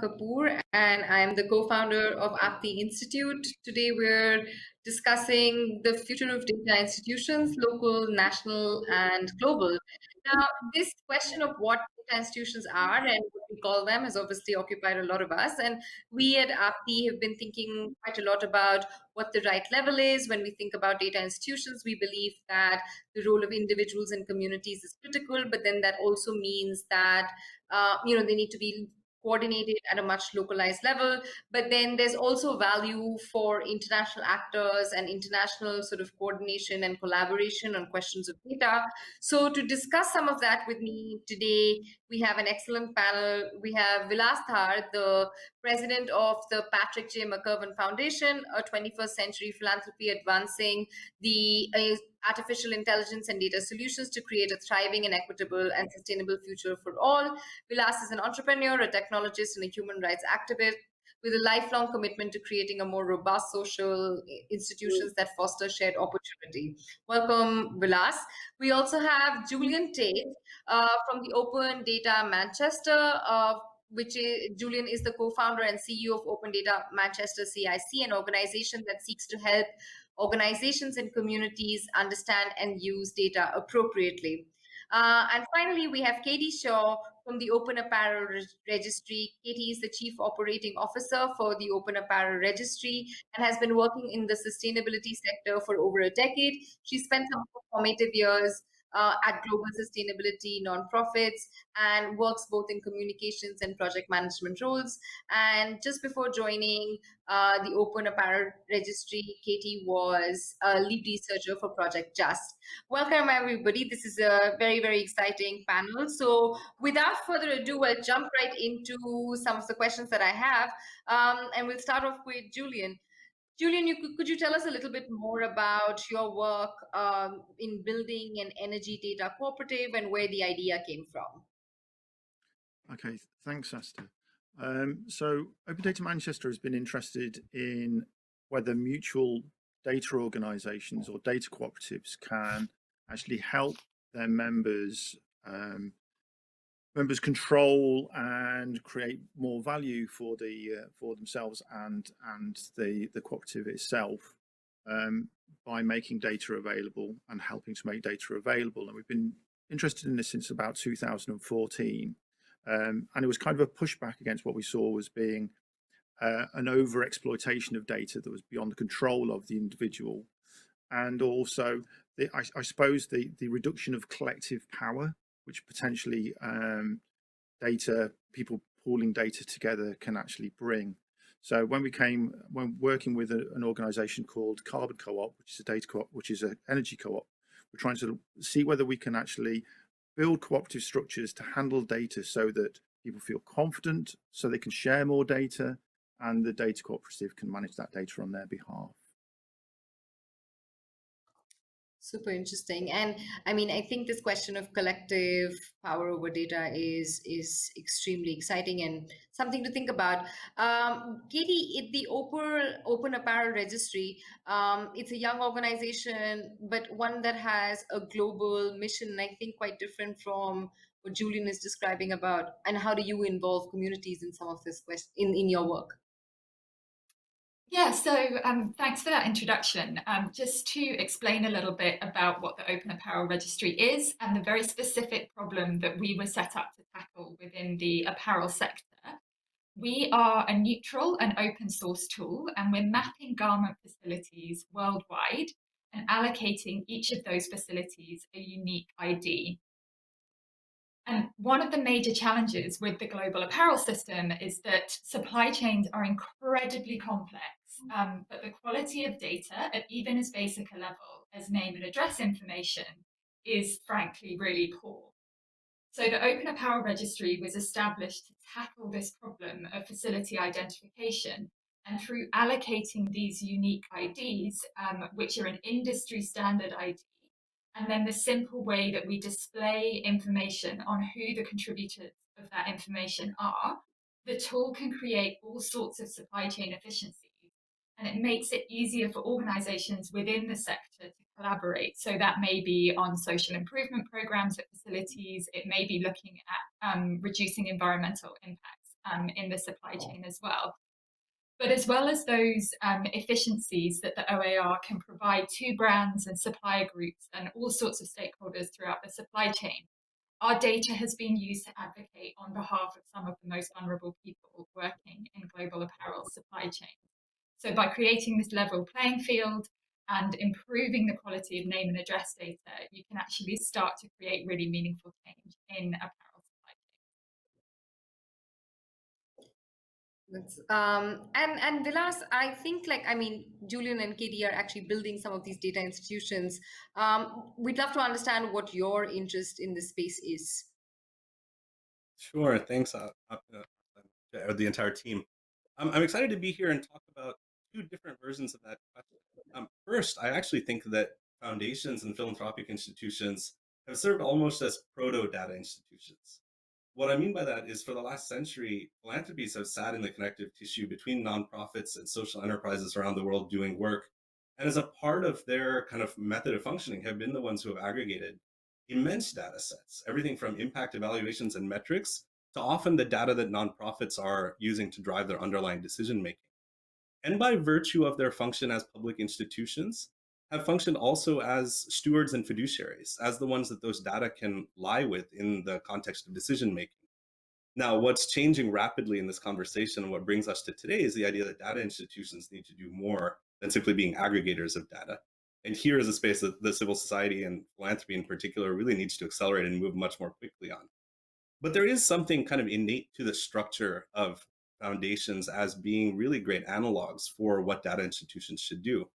Kapoor, and I'm the co-founder of Aapti Institute. Today, we're discussing the future of data institutions, local, national, and global. Now, this question of what data institutions are and what we call them has obviously occupied a lot of us. And we at Aapti have been thinking quite a lot about what the right level is. When we think about data institutions, we believe that the role of individuals and communities is critical, but then that also means that they need to be coordinated at a much localized level. But then there's also value for international actors and international sort of coordination and collaboration on questions of data. So to discuss some of that with me today, we have an excellent panel. We have Vilas, the president of the Patrick J. McGovern Foundation, a 21st century philanthropy advancing the artificial intelligence and data solutions to create a thriving and equitable and sustainable future for all. Vilas is an entrepreneur, a technologist, and a human rights activist with a lifelong commitment to creating a more robust social institutions that foster shared opportunity. Welcome, Vilas. We also have Julian Tait from the Open Data Manchester, Julian is the co-founder and CEO of Open Data Manchester CIC, an organization that seeks to help organizations and communities understand and use data appropriately. And finally, we have Katie Shaw from the Open Apparel Registry. Katie is the Chief Operating Officer for the Open Apparel Registry and has been working in the sustainability sector for over a decade. She spent some formative years at global sustainability nonprofits and works both in communications and project management roles. And just before joining the Open Apparel Registry, Katie was a lead researcher for Project Just. Welcome, everybody. This is a very, very exciting panel. So without further ado, I'll jump right into some of the questions that I have. And we'll start off with Julian. Julian, could you tell us a little bit more about your work in building an energy data cooperative and where the idea came from? Okay, thanks, Astha. So Open Data Manchester has been interested in whether mutual data organizations or data cooperatives can actually help their members control and create more value for themselves and the cooperative itself by making data available and helping to make data available. And we've been interested in this since about 2014. And it was kind of a pushback against what we saw was being an over-exploitation of data that was beyond the control of the individual. And also, I suppose, the reduction of collective power, which potentially people pooling data together can actually bring. So when working with an organization called Carbon Co-op, which is a data co-op, which is an energy co-op, we're trying to see whether we can actually build cooperative structures to handle data so that people feel confident, so they can share more data, and the data cooperative can manage that data on their behalf. Super interesting. And I mean, I think this question of collective power over data is extremely exciting and something to think about. Katie, the Open Apparel Registry, it's a young organization, but one that has a global mission, I think quite different from what Julian is describing about. And how do you involve communities in some of this in your work? Yeah, so thanks for that introduction. Just to explain a little bit about what the Open Apparel Registry is and the very specific problem that we were set up to tackle within the apparel sector. We are a neutral and open source tool, and we're mapping garment facilities worldwide and allocating each of those facilities a unique ID. And one of the major challenges with the global apparel system is that supply chains are incredibly complex, but the quality of data at even as basic a level as name and address information is frankly really poor. So the Open Apparel Registry was established to tackle this problem of facility identification, and through allocating these unique IDs, which are an industry standard ID, and then the simple way that we display information on who the contributors of that information are, the tool can create all sorts of supply chain efficiencies. And it makes it easier for organizations within the sector to collaborate. So that may be on social improvement programs at facilities. It may be looking at reducing environmental impacts in the supply chain as well. But as well as those efficiencies that the OAR can provide to brands and supplier groups and all sorts of stakeholders throughout the supply chain, our data has been used to advocate on behalf of some of the most vulnerable people working in global apparel supply chains. So by creating this level playing field and improving the quality of name and address data, you can actually start to create really meaningful change in apparel supply And Vilas, I think Julian and Katie are actually building some of these data institutions. We'd love to understand what your interest in this space is. Sure, thanks, the entire team. I'm excited to be here and talk about two different versions of that question. First, I actually think that foundations and philanthropic institutions have served almost as proto-data institutions. What I mean by that is for the last century, philanthropies have sat in the connective tissue between nonprofits and social enterprises around the world doing work. And as a part of their kind of method of functioning, have been the ones who have aggregated immense data sets, everything from impact evaluations and metrics to often the data that nonprofits are using to drive their underlying decision making. And by virtue of their function as public institutions, have functioned also as stewards and fiduciaries, as the ones that those data can lie with in the context of decision making. Now, what's changing rapidly in this conversation and what brings us to today is the idea that data institutions need to do more than simply being aggregators of data. And here is a space that the civil society and philanthropy in particular really needs to accelerate and move much more quickly on. But there is something kind of innate to the structure of foundations as being really great analogs for what data institutions should do.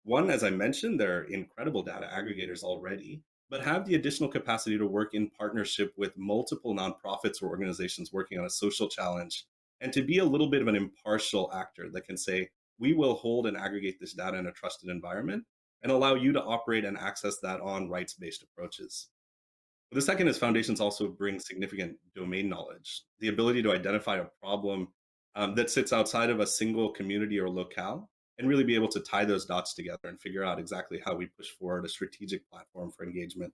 One, as I mentioned, they're incredible data aggregators already, but have the additional capacity to work in partnership with multiple nonprofits or organizations working on a social challenge, and to be a little bit of an impartial actor that can say, we will hold and aggregate this data in a trusted environment and allow you to operate and access that on rights-based approaches. The second is foundations also bring significant domain knowledge, the ability to identify a problem that sits outside of a single community or locale, and really be able to tie those dots together and figure out exactly how we push forward a strategic platform for engagement.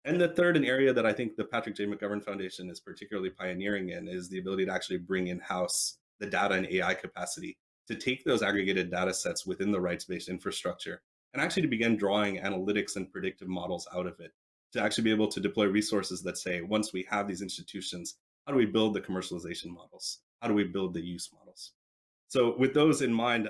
And the third, an area that I think the Patrick J. McGovern Foundation is particularly pioneering in, is the ability to actually bring in-house the data and AI capacity to take those aggregated data sets within the rights-based infrastructure and actually to begin drawing analytics and predictive models out of it, to actually be able to deploy resources that say, once we have these institutions, how do we build the commercialization models? How do we build the use models? So with those in mind,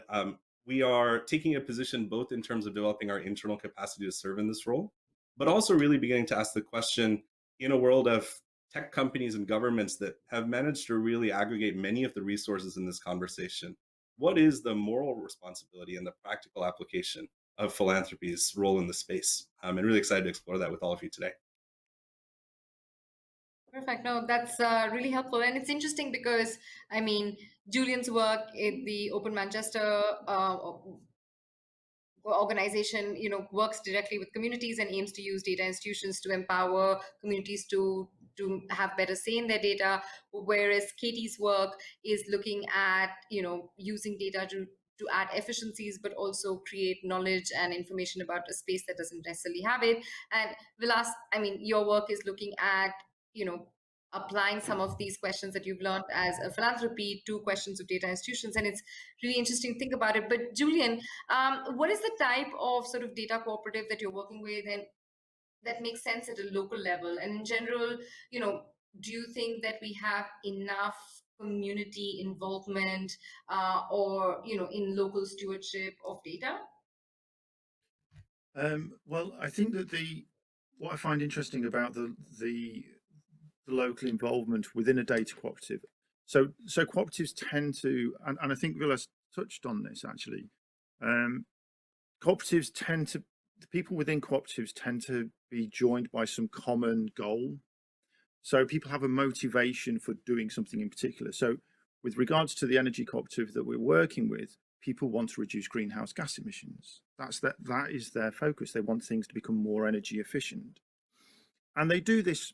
we are taking a position both in terms of developing our internal capacity to serve in this role, but also really beginning to ask the question, in a world of tech companies and governments that have managed to really aggregate many of the resources in this conversation, what is the moral responsibility and the practical application of philanthropy's role in the space? And really excited to explore that with all of you today. Perfect. No, that's really helpful. And it's interesting because, Julian's work in the Open Manchester organization, works directly with communities and aims to use data institutions to empower communities to have better say in their data, whereas Katie's work is looking at, using data to add efficiencies, but also create knowledge and information about a space that doesn't necessarily have it. And Vilas, your work is looking at, applying some of these questions that you've learned as a philanthropy to questions of data institutions. And it's really interesting to think about it. But Julian, what is the type of sort of data cooperative that you're working with and that makes sense at a local level? And in general, do you think that we have enough community involvement or, in local stewardship of data? Well, I think that what I find interesting about the local involvement within a data cooperative. So cooperatives tend to, and I think Vilas touched on this actually. Cooperatives tend to, the people within cooperatives tend to be joined by some common goal. So people have a motivation for doing something in particular. So with regards to the energy cooperative that we're working with, people want to reduce greenhouse gas emissions. That is their focus. They want things to become more energy efficient. And they do this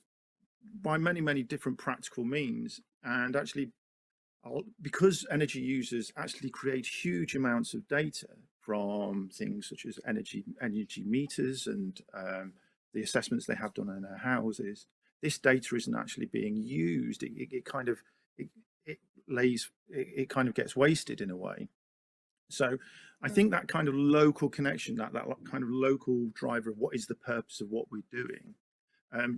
by many, many different practical means. And actually, because energy users actually create huge amounts of data from things such as energy meters and the assessments they have done in their houses, this data isn't actually being used. It it kind of gets wasted in a way. So I think that kind of local connection, that kind of local driver of what is the purpose of what we're doing,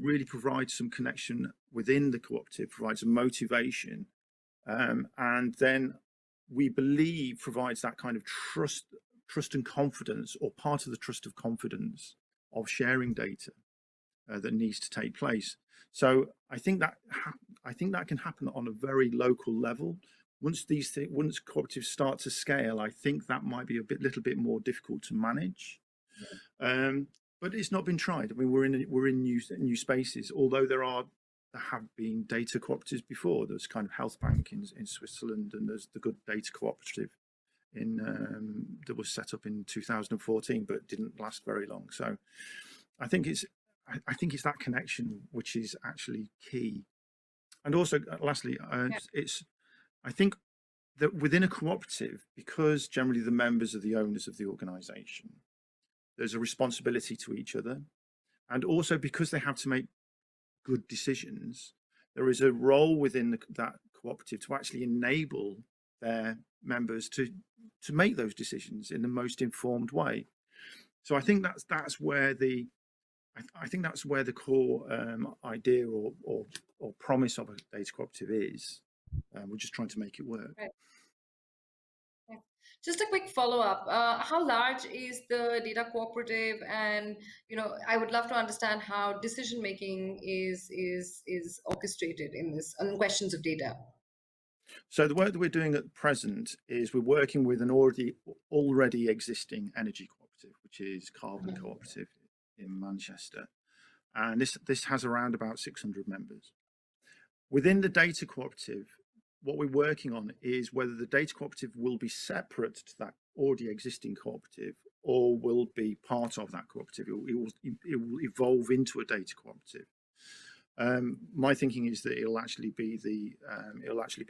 really provides some connection within the cooperative, provides a motivation, and then we believe provides that kind of trust and confidence, or part of the trust of confidence of sharing data that needs to take place. So I think that can happen on a very local level. Once cooperatives start to scale, I think that might be a little bit more difficult to manage. But it's not been tried. I mean, we're in new spaces. Although there have been data cooperatives before. There's kind of Health Bank in Switzerland, and there's the Good Data Cooperative that was set up in 2014, but didn't last very long. So I think it's that connection which is actually key. And also, lastly, I think that within a cooperative, because generally the members are the owners of the organisation, there's a responsibility to each other, and also because they have to make good decisions, there is a role within that cooperative to actually enable their members to make those decisions in the most informed way. So I think that's where the core idea or promise of a data cooperative is. We're just trying to make it work. Right. Just a quick follow-up. How large is the data cooperative? And I would love to understand how decision making is orchestrated in this on questions of data. So the work that we're doing at present is we're working with an already existing energy cooperative, which is Carbon Cooperative in Manchester, and this has around about 600 members. Within the data cooperative, what we're working on is whether the data cooperative will be separate to that already existing cooperative, or will be part of that cooperative. It will evolve into a data cooperative. My thinking is that it'll actually be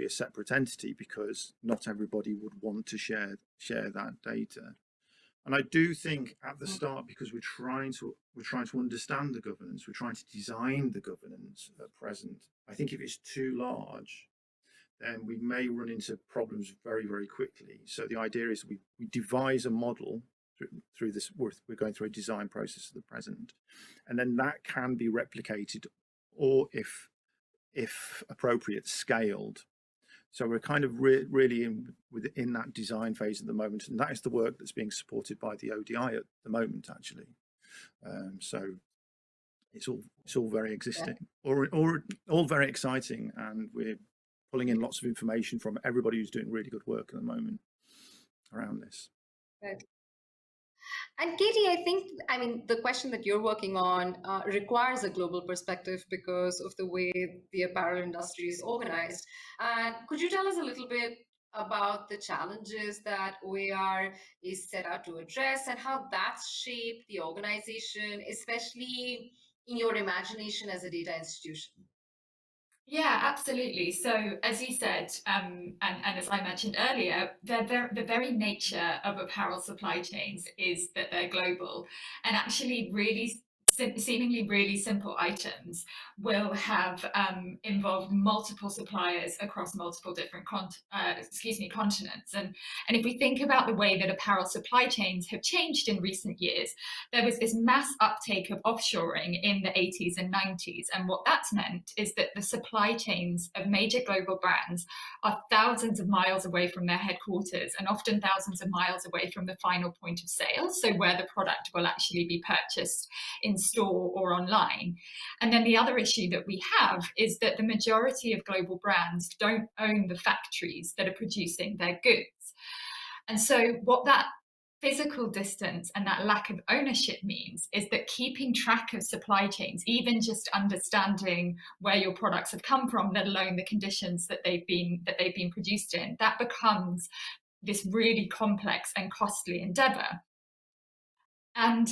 a separate entity, because not everybody would want to share that data. And I do think at the start, because we're trying to understand the governance, we're trying to design the governance at present. I think if it's too large, then we may run into problems very, very quickly. So the idea is we devise a model through this. We're going through a design process at the present, and then that can be replicated, or if appropriate, scaled. So we're kind of really within that design phase at the moment, and that is the work that's being supported by the ODI at the moment, actually. So it's all very existing, or all very exciting, and we're pulling in lots of information from everybody who's doing really good work at the moment around this. Right. And Katie, I mean, the question that you're working on requires a global perspective because of the way the apparel industry is organized. And could you tell us a little bit about the challenges that OER is set out to address, and how that's shaped the organization, especially in your imagination as a data institution? Yeah, absolutely. So, as you said, and as I mentioned earlier, the very nature of apparel supply chains is that they're global, and actually seemingly really simple items will have involved multiple suppliers across multiple different continents. And if we think about the way that apparel supply chains have changed in recent years, there was this mass uptake of offshoring in the 80s and 90s. And what that's meant is that the supply chains of major global brands are thousands of miles away from their headquarters, and often thousands of miles away from the final point of sale, so where the product will actually be purchased in store or online. And then the other issue that we have is that the majority of global brands don't own the factories that are producing their goods. And so what that physical distance and that lack of ownership means is that keeping track of supply chains, even just understanding where your products have come from, let alone the conditions that they've been produced in, that becomes this really complex and costly endeavor. And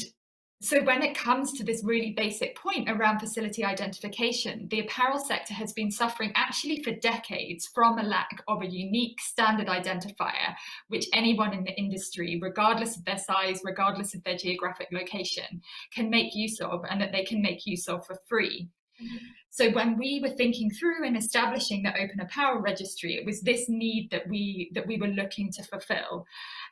so when it comes to this really basic point around facility identification, the apparel sector has been suffering actually for decades from a lack of a unique standard identifier, which anyone in the industry, regardless of their size, regardless of their geographic location, can make use of, and that they can make use of for free. So when we were thinking through and establishing the Open Apparel Registry, it was this need that we were looking to fulfill.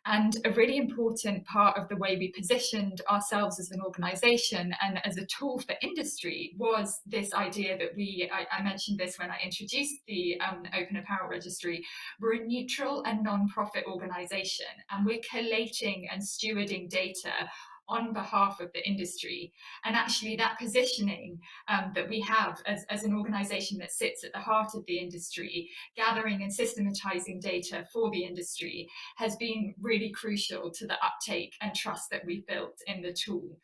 And a really important part of the way we positioned ourselves as an organization and as a tool for industry was this idea that I mentioned this when I introduced the Open Apparel Registry, we're a neutral and non-profit organization, and we're collating and stewarding data on behalf of the industry. And actually that positioning that we have as an organization that sits at the heart of the industry, gathering and systematizing data for the industry, has been really crucial to the uptake and trust that we've built in the tool.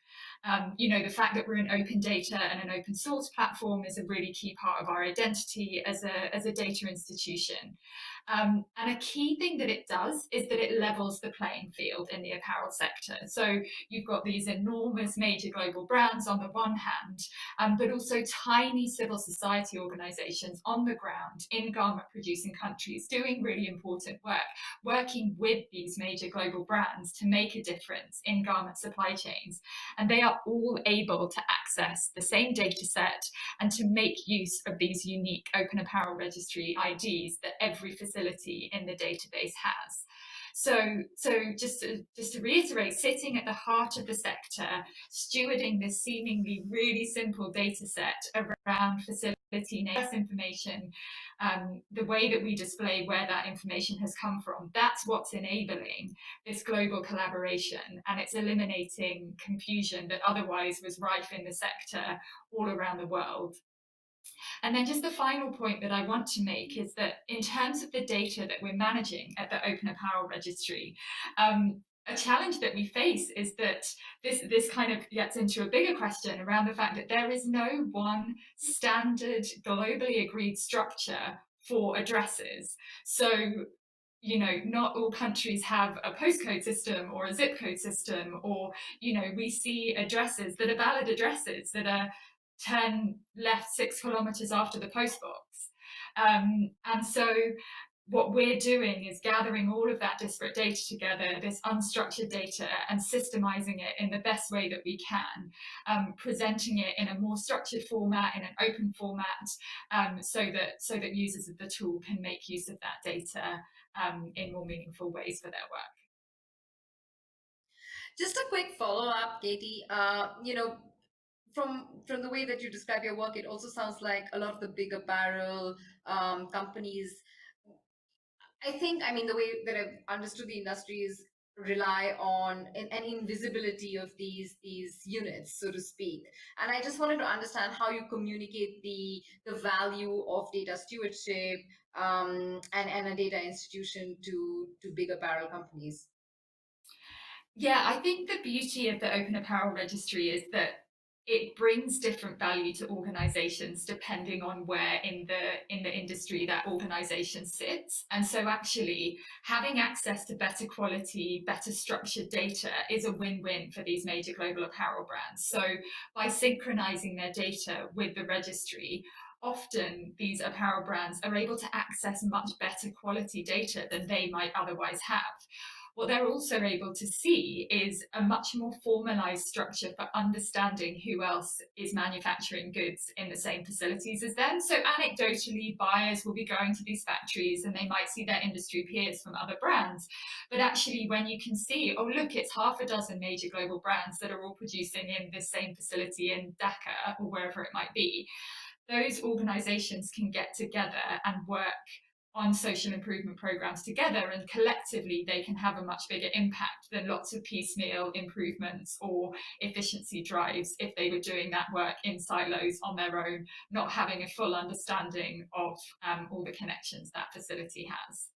The fact that we're an open data and an open source platform is a really key part of our identity as a data institution. And a key thing that it does is that it levels the playing field in the apparel sector. So you've got these enormous major global brands on the one hand, but also tiny civil society organizations on the ground in garment producing countries doing really important work, working with these major global brands to make a difference in garment supply chains. And they are all able to access the same data set and to make use of these unique Open Apparel Registry IDs that every facility in the database has. So just to reiterate, sitting at the heart of the sector, stewarding this seemingly really simple data set around facility name information, the way that we display where that information has come from, that's what's enabling this global collaboration, and it's eliminating confusion that otherwise was rife in the sector all around the world. And then just the final point that I want to make is that in terms of the data that we're managing at the Open Apparel Registry, a challenge that we face is that this kind of gets into a bigger question around the fact that there is no one standard globally agreed structure for addresses. So not all countries have a postcode system or a zip code system, or, we see addresses that are valid addresses that are turn left 6 kilometers after the post box. And so what we're doing is gathering all of that disparate data together, this unstructured data, and systemizing it in the best way that we can, presenting it in a more structured format, in an open format, so that users of the tool can make use of that data in more meaningful ways for their work. Just a quick follow-up, Katie. From the way that you describe your work, it also sounds like a lot of the big apparel companies, the way that I've understood the industry is rely on an invisibility of these units, so to speak. And I just wanted to understand how you communicate the value of data stewardship and a data institution to big apparel companies. Yeah, I think the beauty of the Open Apparel Registry is that it brings different value to organizations depending on where in the industry that organization sits. And so actually having access to better quality, better structured data is a win-win for these major global apparel brands. So by synchronizing their data with the registry, often these apparel brands are able to access much better quality data than they might otherwise have. What they're also able to see is a much more formalized structure for understanding who else is manufacturing goods in the same facilities as them. So anecdotally, buyers will be going to these factories and they might see their industry peers from other brands. But actually, when you can see, oh, look, it's half a dozen major global brands that are all producing in this same facility in Dhaka or wherever it might be, those organizations can get together and work on social improvement programs together, and collectively they can have a much bigger impact than lots of piecemeal improvements or efficiency drives if they were doing that work in silos on their own, not having a full understanding of all the connections that facility has.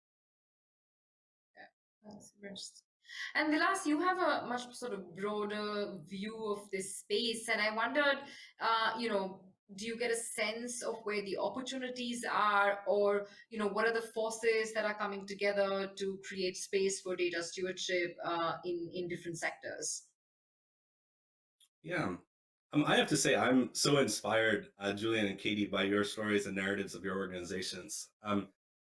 Yeah, that's interesting. And Vilas, you have a much sort of broader view of this space, and I wondered, do you get a sense of where the opportunities are, or what are the forces that are coming together to create space for data stewardship in different sectors? Yeah. I have to say, I'm so inspired, Julian and Katie, by your stories and narratives of your organizations.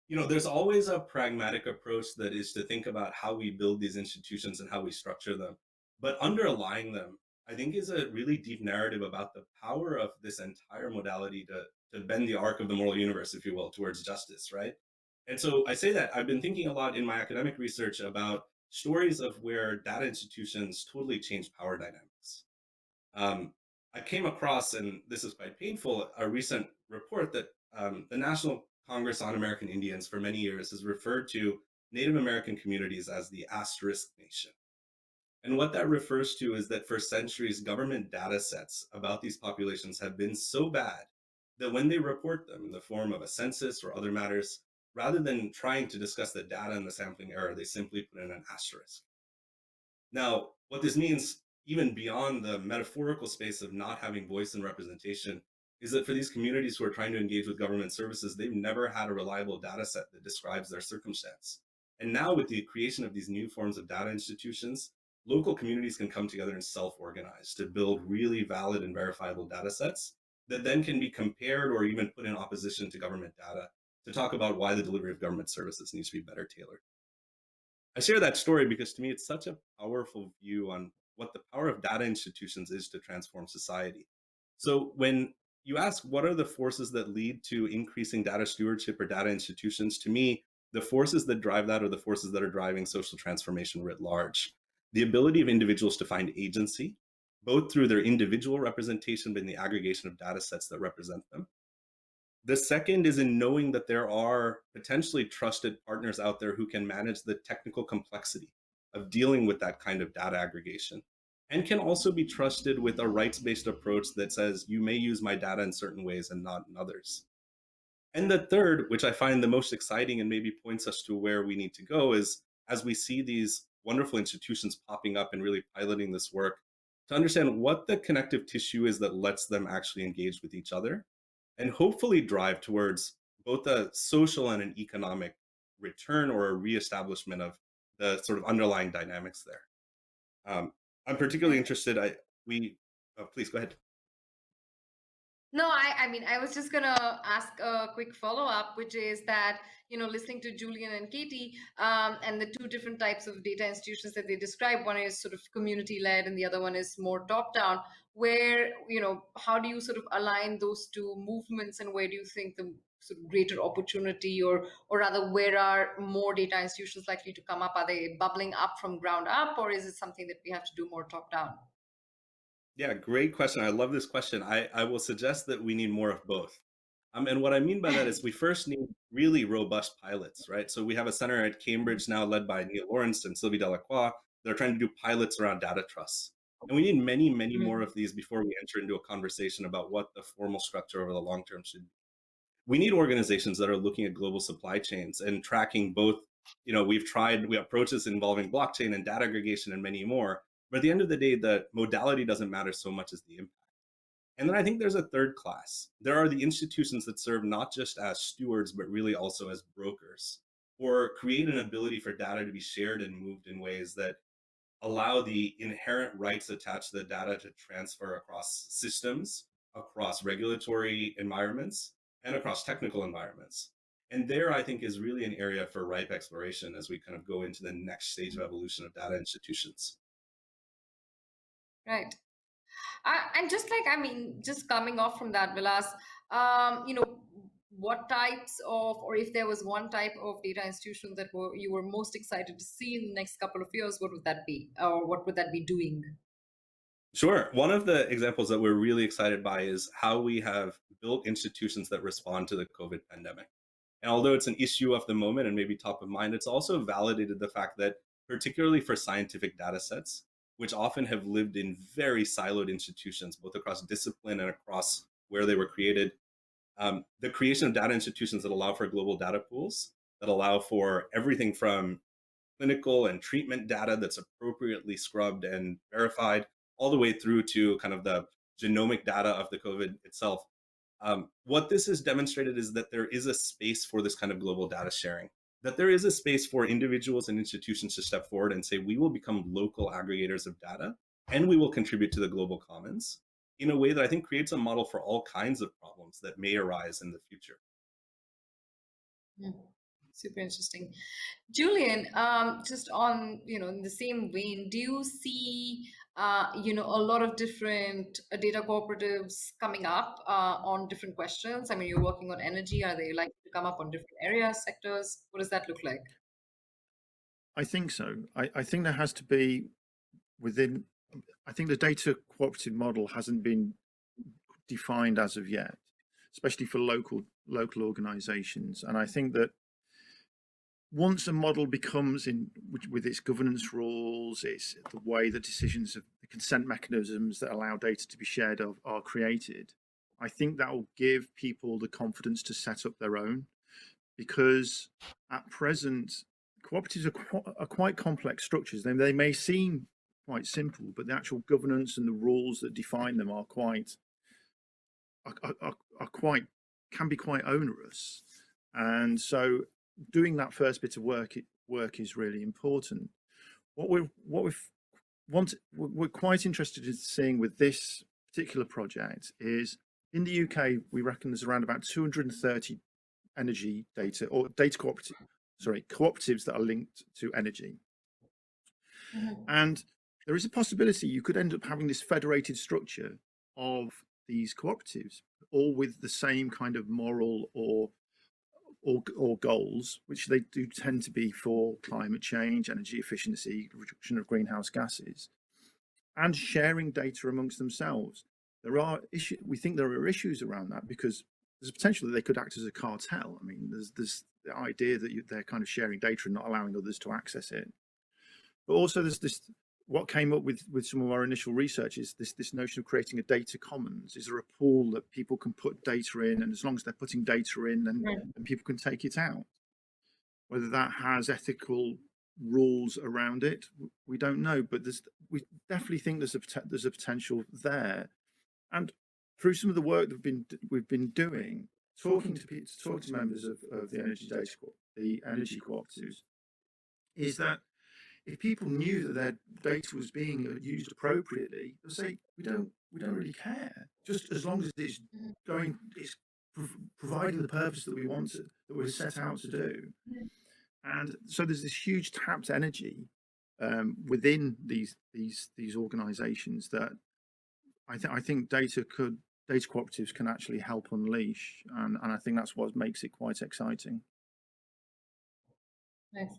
There's always a pragmatic approach that is to think about how we build these institutions and how we structure them. But underlying them, I think is a really deep narrative about the power of this entire modality to bend the arc of the moral universe, if you will, towards justice, right? And so I say that I've been thinking a lot in my academic research about stories of where data institutions totally changed power dynamics. Um, I came across, and this is quite painful, a recent report that the National Congress on American Indians for many years has referred to Native American communities as the asterisk nation. And what that refers to is that for centuries, government data sets about these populations have been so bad that when they report them in the form of a census or other matters, rather than trying to discuss the data and the sampling error, they simply put in an asterisk. Now, what this means, even beyond the metaphorical space of not having voice and representation, is that for these communities who are trying to engage with government services, they've never had a reliable data set that describes their circumstance. And now, with the creation of these new forms of data institutions, local communities can come together and self organize to build really valid and verifiable data sets that then can be compared or even put in opposition to government data to talk about why the delivery of government services needs to be better tailored. I share that story because to me it's such a powerful view on what the power of data institutions is to transform society. So when you ask what are the forces that lead to increasing data stewardship or data institutions, to me, the forces that drive that are the forces that are driving social transformation writ large. The ability of individuals to find agency, both through their individual representation, but in the aggregation of data sets that represent them. The second is in knowing that there are potentially trusted partners out there who can manage the technical complexity of dealing with that kind of data aggregation and can also be trusted with a rights-based approach that says you may use my data in certain ways and not in others. And the third, which I find the most exciting and maybe points us to where we need to go, is as we see these wonderful institutions popping up and really piloting this work, to understand what the connective tissue is that lets them actually engage with each other and hopefully drive towards both a social and an economic return or a reestablishment of the sort of underlying dynamics there. I'm particularly interested. Please go ahead. No, I mean, I was just gonna ask a quick follow-up, which is that, listening to Julian and Katie, and the two different types of data institutions that they describe, one is sort of community-led and the other one is more top-down, where, how do you sort of align those two movements and where do you think the sort of greater opportunity or rather where are more data institutions likely to come up? Are they bubbling up from ground up or is it something that we have to do more top-down? Yeah, great question. I love this question. I will suggest that we need more of both. And what I mean by that is we first need really robust pilots, right? So we have a center at Cambridge now led by Neil Lawrence and Sylvie Delacroix. They're trying to do pilots around data trusts. And we need many, many more of these before we enter into a conversation about what the formal structure over the long term should be. We need organizations that are looking at global supply chains and tracking both. We have approaches involving blockchain and data aggregation and many more. But at the end of the day, the modality doesn't matter so much as the impact. And then I think there's a third class. There are the institutions that serve not just as stewards, but really also as brokers, or create an ability for data to be shared and moved in ways that allow the inherent rights attached to the data to transfer across systems, across regulatory environments, and across technical environments. And there, I think, is really an area for ripe exploration as we kind of go into the next stage of evolution of data institutions. Right. And just coming off from that, Vilas, what types of, or if there was one type of data institution that you were most excited to see in the next couple of years, what would that be? Or what would that be doing? Sure. One of the examples that we're really excited by is how we have built institutions that respond to the COVID pandemic. And although it's an issue of the moment and maybe top of mind, it's also validated the fact that, particularly for scientific data sets, which often have lived in very siloed institutions, both across discipline and across where they were created, the creation of data institutions that allow for global data pools, that allow for everything from clinical and treatment data that's appropriately scrubbed and verified, all the way through to kind of the genomic data of the COVID itself. What this has demonstrated is that there is a space for this kind of global data sharing, that there is a space for individuals and institutions to step forward and say, we will become local aggregators of data and we will contribute to the global commons in a way that I think creates a model for all kinds of problems that may arise in the future. Super interesting. Julian, just on, in the same vein, do you see a lot of different data cooperatives coming up on different questions? I mean, you're working on energy. Are they likely to come up on different areas, sectors? What does that look like? I think so. I think there has to be within, I think the data cooperative model hasn't been defined as of yet, especially for local organizations. And I think that once a model becomes with its governance rules, it's the way the decisions of the consent mechanisms that allow data to be shared are created, I think that will give people the confidence to set up their own, because at present cooperatives are quite complex structures. They may seem quite simple, but the actual governance and the rules that define them are quite can be quite onerous. And so doing that first bit of work is really important. What we're quite interested in seeing with this particular project is, in the UK, we reckon there's around about 230 energy data or data cooperatives that are linked to energy. Mm-hmm. And there is a possibility you could end up having this federated structure of these cooperatives, all with the same kind of moral or goals, which they do tend to be for climate change, energy efficiency, reduction of greenhouse gases, and sharing data amongst themselves. We think there are issues around that, because there's a potential that they could act as a cartel. I mean, there's the idea that they're kind of sharing data and not allowing others to access it. But also there's this, what came up with some of our initial research is this notion of creating a data commons. Is there a pool that people can put data in, and as long as they're putting data in, then people can take it out? Whether that has ethical rules around it, we don't know, but we definitely think there's a potential there. And through some of the work that we've been doing, talking to members of the energy cooperatives, is that if people knew that their data was being used appropriately, they'll say, we don't really care, just as long as it's providing the purpose that we want to, that we're set out to do. And so there's this huge tapped energy within these organizations that I think data cooperatives can actually help unleash, and I think that's what makes it quite exciting. Nice.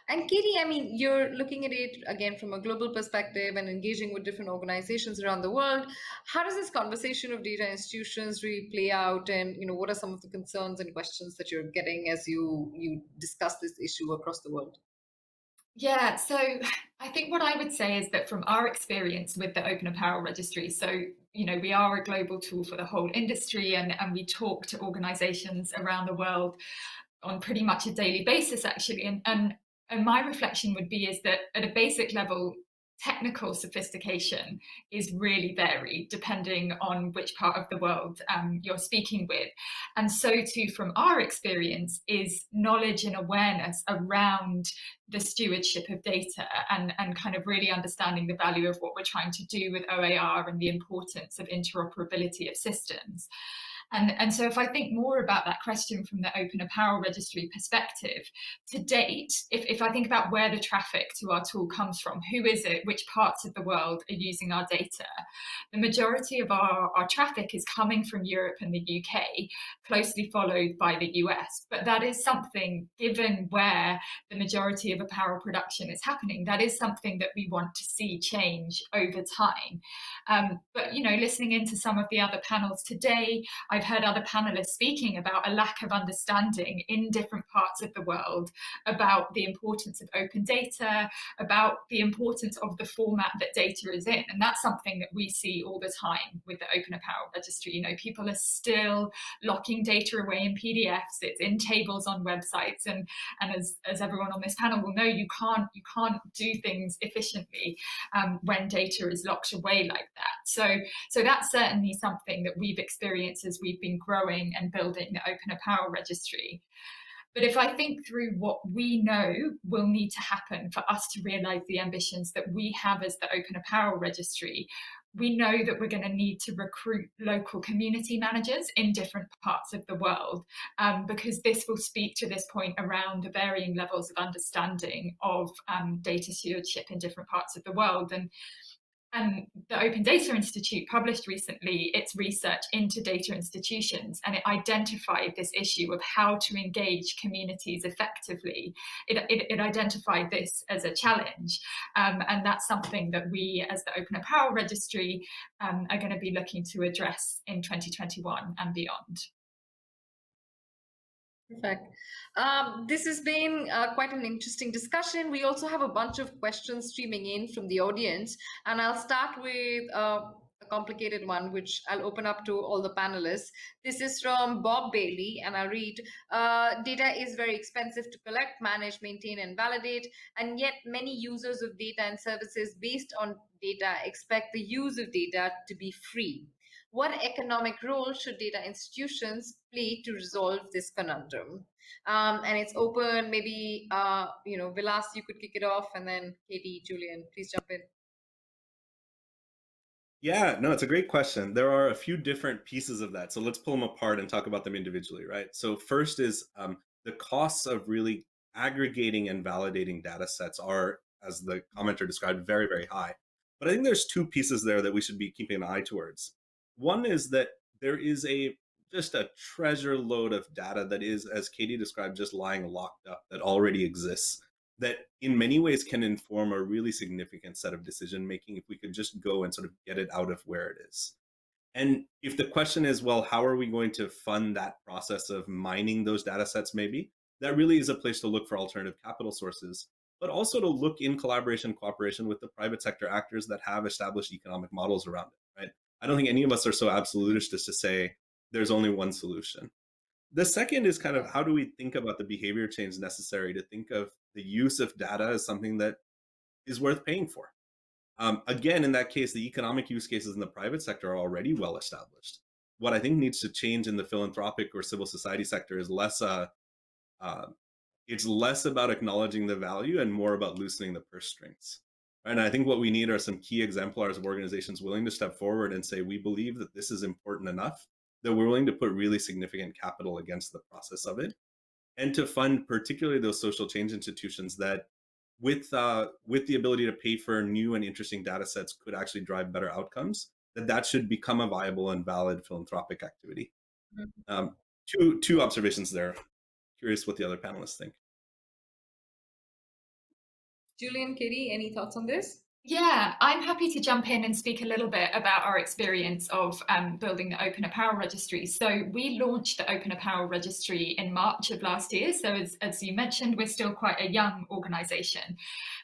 And Katie, I mean, you're looking at it again from a global perspective and engaging with different organizations around the world. How does this conversation of data institutions really play out? And, what are some of the concerns and questions that you're getting as you discuss this issue across the world? Yeah, so I think what I would say is that from our experience with the Open Apparel Registry, so we are a global tool for the whole industry, and we talk to organizations around the world on pretty much a daily basis, actually. And my reflection would be is that at a basic level, technical sophistication is really varied depending on which part of the world you're speaking with. And so too, from our experience, is knowledge and awareness around the stewardship of data and kind of really understanding the value of what we're trying to do with OAR and the importance of interoperability of systems. And so if I think more about that question from the Open Apparel Registry perspective, to date, if I think about where the traffic to our tool comes from, who is it, which parts of the world are using our data, the majority of our traffic is coming from Europe and the UK, closely followed by the US. But that is something, given where the majority of apparel production is happening, that is something that we want to see change over time. But, listening into some of the other panels today, I've heard other panelists speaking about a lack of understanding in different parts of the world about the importance of open data, about the importance of the format that data is in. And that's something that we see all the time with the Open Apparel Registry. People are still locking data away in PDFs, it's in tables on websites. And as everyone on this panel will know, you can't do things efficiently when data is locked away like that. So that's certainly something that we've experienced as we've been growing and building the Open Apparel Registry. But if I think through what we know will need to happen for us to realise the ambitions that we have as the Open Apparel Registry, we know that we're going to need to recruit local community managers in different parts of the world, because this will speak to this point around the varying levels of understanding of data stewardship in different parts of the world. And the Open Data Institute published recently its research into data institutions, and it identified this issue of how to engage communities effectively. It identified this as a challenge, and that's something that we, as the Open Apparel Registry, are going to be looking to address in 2021 and beyond. Perfect. This has been quite an interesting discussion. We also have a bunch of questions streaming in from the audience, and I'll start with a complicated one, which I'll open up to all the panelists. This is from Bob Bailey, and I'll read, data is very expensive to collect, manage, maintain, and validate, and yet many users of data and services based on data expect the use of data to be free. What economic role should data institutions play to resolve this conundrum? And it's open. Maybe Vilas, you could kick it off, and then Katie, Julian, please jump in. Yeah, no, it's a great question. There are a few different pieces of that. So let's pull them apart and talk about them individually, right? So first is the costs of really aggregating and validating data sets are, as the commenter described, very, very high. But I think there's two pieces there that we should be keeping an eye towards. One is that there is just a treasure load of data that is, as Katie described, just lying locked up that already exists, that in many ways can inform a really significant set of decision making if we could just go and sort of get it out of where it is. And if the question is, well, how are we going to fund that process of mining those data sets, maybe that really is a place to look for alternative capital sources, but also to look in collaboration, cooperation with the private sector actors that have established economic models around it, right? I don't think any of us are so absolutist as to say there's only one solution. The second is kind of how do we think about the behavior change necessary to think of the use of data as something that is worth paying for? Again, in that case, the economic use cases in the private sector are already well established. What I think needs to change in the philanthropic or civil society sector is it's less about acknowledging the value and more about loosening the purse strings. And I think what we need are some key exemplars of organizations willing to step forward and say, we believe that this is important enough that we're willing to put really significant capital against the process of it, and to fund particularly those social change institutions that with the ability to pay for new and interesting data sets could actually drive better outcomes, that should become a viable and valid philanthropic activity. Two observations there. Curious what the other panelists think. Julian, Katie, any thoughts on this? Yeah, I'm happy to jump in and speak a little bit about our experience of building the Open Apparel Registry. So we launched the Open Apparel Registry in March of last year. So as you mentioned, we're still quite a young organisation.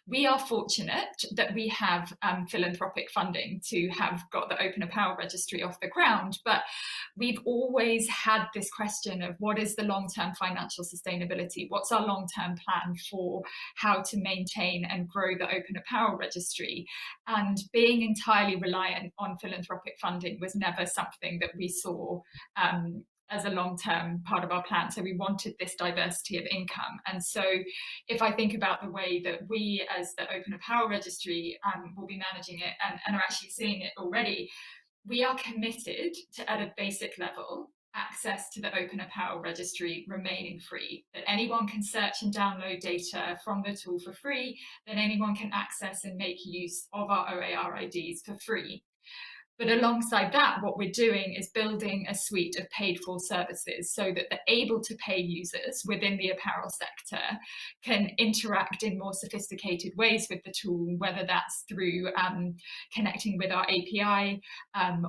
We are fortunate that we have philanthropic funding to have got the Open Apparel Registry off the ground, but we've always had this question of what is the long-term financial sustainability? What's our long-term plan for how to maintain and grow the Open Apparel Registry? And being entirely reliant on philanthropic funding was never something that we saw as a long-term part of our plan. So we wanted this diversity of income. And so if I think about the way that we as the Open Apparel Registry will be managing it and are actually seeing it already, we are committed to, at a basic level, access to the Open Apparel Registry remaining free, that anyone can search and download data from the tool for free, that anyone can access and make use of our OAR IDs for free. But alongside that, what we're doing is building a suite of paid-for services so that the able-to-pay users within the apparel sector can interact in more sophisticated ways with the tool, whether that's through connecting with our API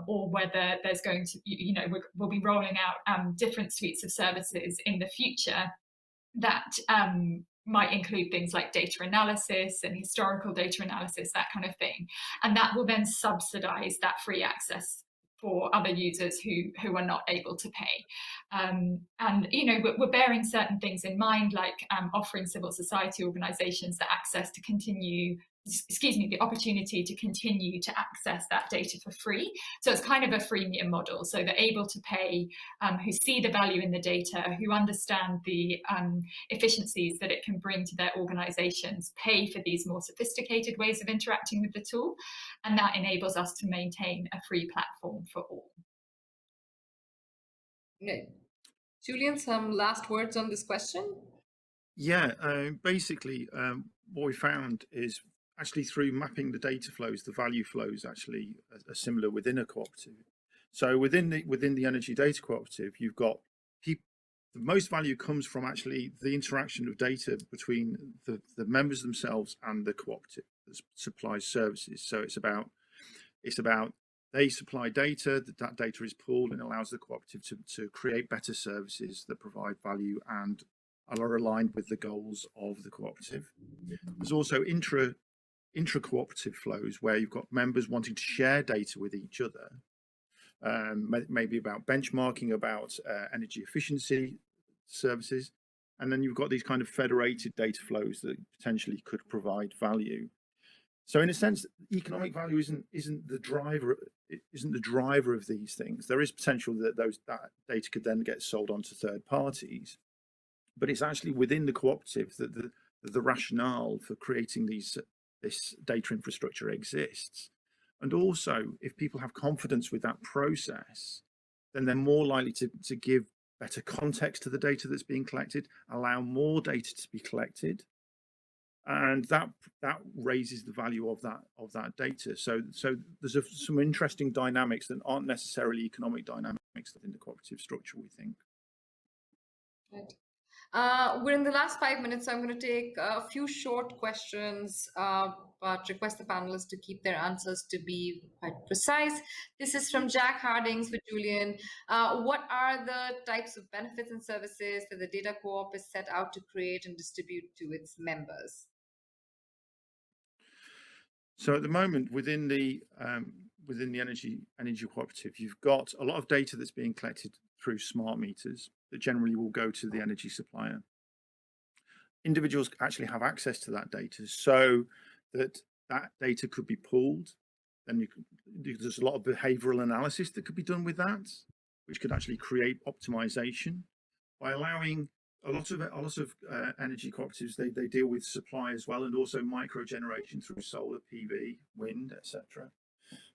or whether there's going to, we'll be rolling out different suites of services in the future that might include things like data analysis and historical data analysis, that kind of thing. And that will then subsidize that free access for other users who are not able to pay. And, we're bearing certain things in mind, like offering civil society organizations the access to the opportunity to continue to access that data for free. So it's kind of a freemium model. So they're able to pay, who see the value in the data, who understand the efficiencies that it can bring to their organizations, pay for these more sophisticated ways of interacting with the tool. And that enables us to maintain a free platform for all. Okay. Julian, some last words on this question? Yeah, basically what we found is actually through mapping the data flows, the value flows actually are similar within a cooperative. So within the energy data cooperative, you've got people. The most value comes from actually the interaction of data between the members themselves and the cooperative that supplies services. So it's about they supply data, that data is pooled and allows the cooperative to create better services that provide value and are aligned with the goals of the cooperative. There's also intra-cooperative flows where you've got members wanting to share data with each other, maybe about benchmarking, about energy efficiency services. And then you've got these kind of federated data flows that potentially could provide value. So in a sense, economic value isn't the driver of these things. There is potential that that data could then get sold on to third parties, but it's actually within the cooperative that the rationale for creating this data infrastructure exists. And also, if people have confidence with that process, then they're more likely to give better context to the data that's being collected, allow more data to be collected, and that raises the value of that data. So there's some interesting dynamics that aren't necessarily economic dynamics within the cooperative structure, we think. Right. We're in the last 5 minutes, so I'm going to take a few short questions, but request the panelists to keep their answers to be quite precise. This is from Jack Hardings for Julian. What are the types of benefits and services that the data co-op is set out to create and distribute to its members? So at the moment, within the energy cooperative, you've got a lot of data that's being collected through smart meters that generally will go to the energy supplier. Individuals actually have access to that data, so that data could be pooled. Then there's a lot of behavioral analysis that could be done with that, which could actually create optimization by allowing a lot of energy cooperatives. They deal with supply as well, and also micro generation through solar, PV, wind, etc.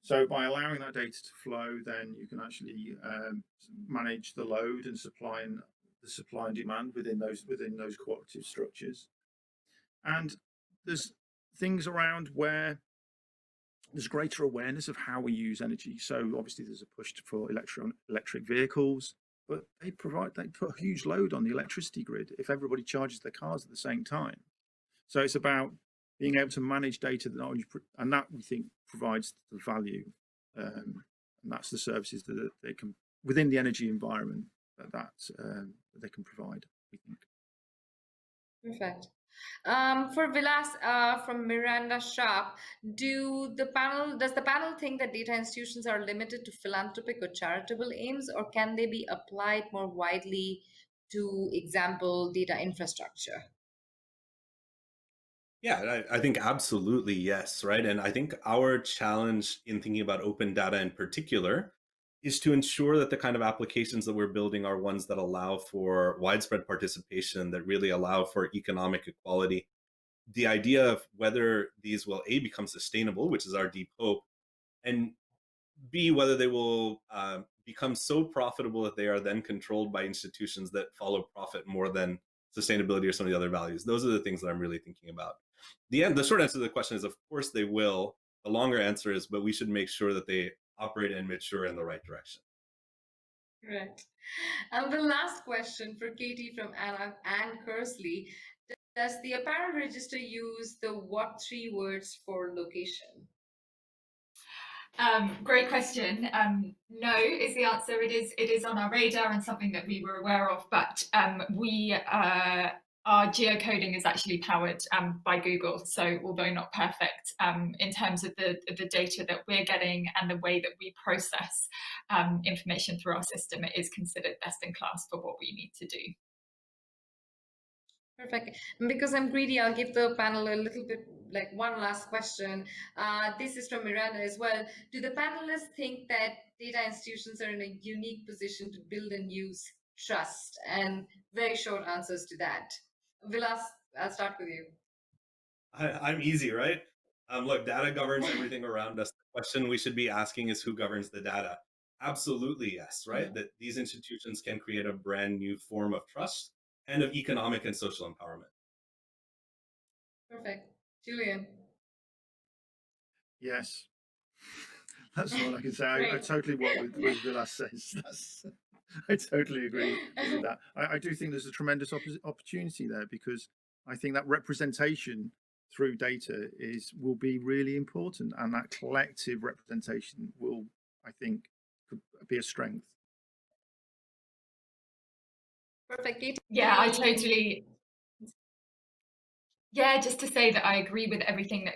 So by allowing that data to flow, then you can actually manage the load and supply and demand within those cooperative structures. And there's things around where there's greater awareness of how we use energy. So obviously there's a push for electric vehicles, but they put a huge load on the electricity grid if everybody charges their cars at the same time. So it's about being able to manage data that not only, and that we think provides the value, and that's the services that they can within the energy environment that they can provide, we think. Perfect. For Vilas from Miranda Sharp, does the panel think that data institutions are limited to philanthropic or charitable aims, or can they be applied more widely to, example, data infrastructure? Yeah, I think absolutely yes, right? And I think our challenge in thinking about open data in particular is to ensure that the kind of applications that we're building are ones that allow for widespread participation, that really allow for economic equality. The idea of whether these will A, become sustainable, which is our deep hope, and B, whether they will become so profitable that they are then controlled by institutions that follow profit more than sustainability or some of the other values. Those are the things that I'm really thinking about. The short answer to the question is, of course they will. The longer answer is, but we should make sure that they operate and mature in the right direction. Right. And the last question for Katie from Anne Kersley. Does the Apparel Register use the what 3 words for location? Great question. No is the answer. It is on our radar and something that we were aware of, but our geocoding is actually powered by Google. So although not perfect in terms of the data that we're getting and the way that we process information through our system, it is considered best in class for what we need to do. Perfect. And because I'm greedy, I'll give the panel a little bit, like one last question. This is from Miranda as well. Do the panelists think that data institutions are in a unique position to build and use trust? And very short answers to that. Vilas, I'll start with you. I'm easy, right? Look, data governs everything around us. The question we should be asking is who governs the data? Absolutely, yes, right? That these institutions can create a brand new form of trust and of economic and social empowerment. Perfect. Julian. Yes. That's all I can say. I totally what with Vilas says. I totally agree with that. I do think there's a tremendous opportunity there, because I think that representation through data will be really important, and that collective representation will, I think, could be a strength. Perfect. Tait? Yeah, I totally. Yeah, just to say that I agree with everything that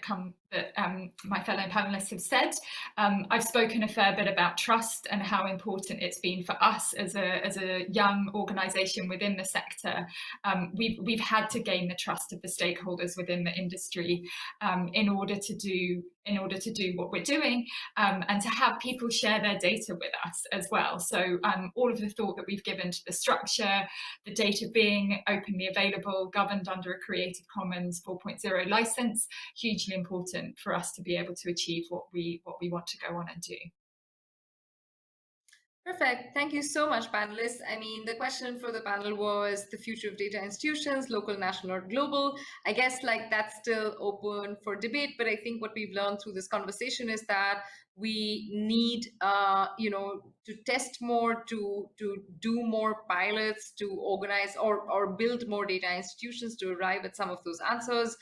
my fellow panelists have said. I've spoken a fair bit about trust and how important it's been for us as a young organisation within the sector. We've had to gain the trust of the stakeholders within the industry in order to do what we're doing, and to have people share their data with us as well. So all of the thought that we've given to the structure, the data being openly available, governed under a Creative Commons 4.0 license, hugely important for us to be able to achieve what we want to go on and do. Perfect. Thank you so much, panelists. I mean, the question for the panel was the future of data institutions, local, national, or global. I guess that's still open for debate, but I think what we've learned through this conversation is that we need, to test more, to do more pilots, to organize or build more data institutions to arrive at some of those answers.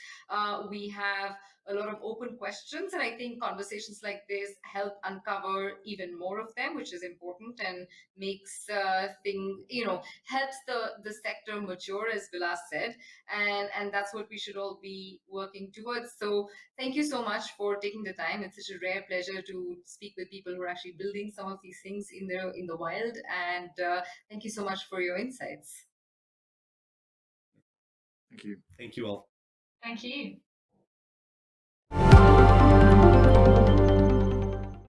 We have a lot of open questions, and I think conversations like this help uncover even more of them, which is important and makes helps the sector mature, as Vilas said, and that's what we should all be working towards. So thank you so much for taking the time. It's such a rare pleasure to speak with people who are actually building some of these things in the wild, and thank you so much for your insights. Thank you. Thank you all. Thank you.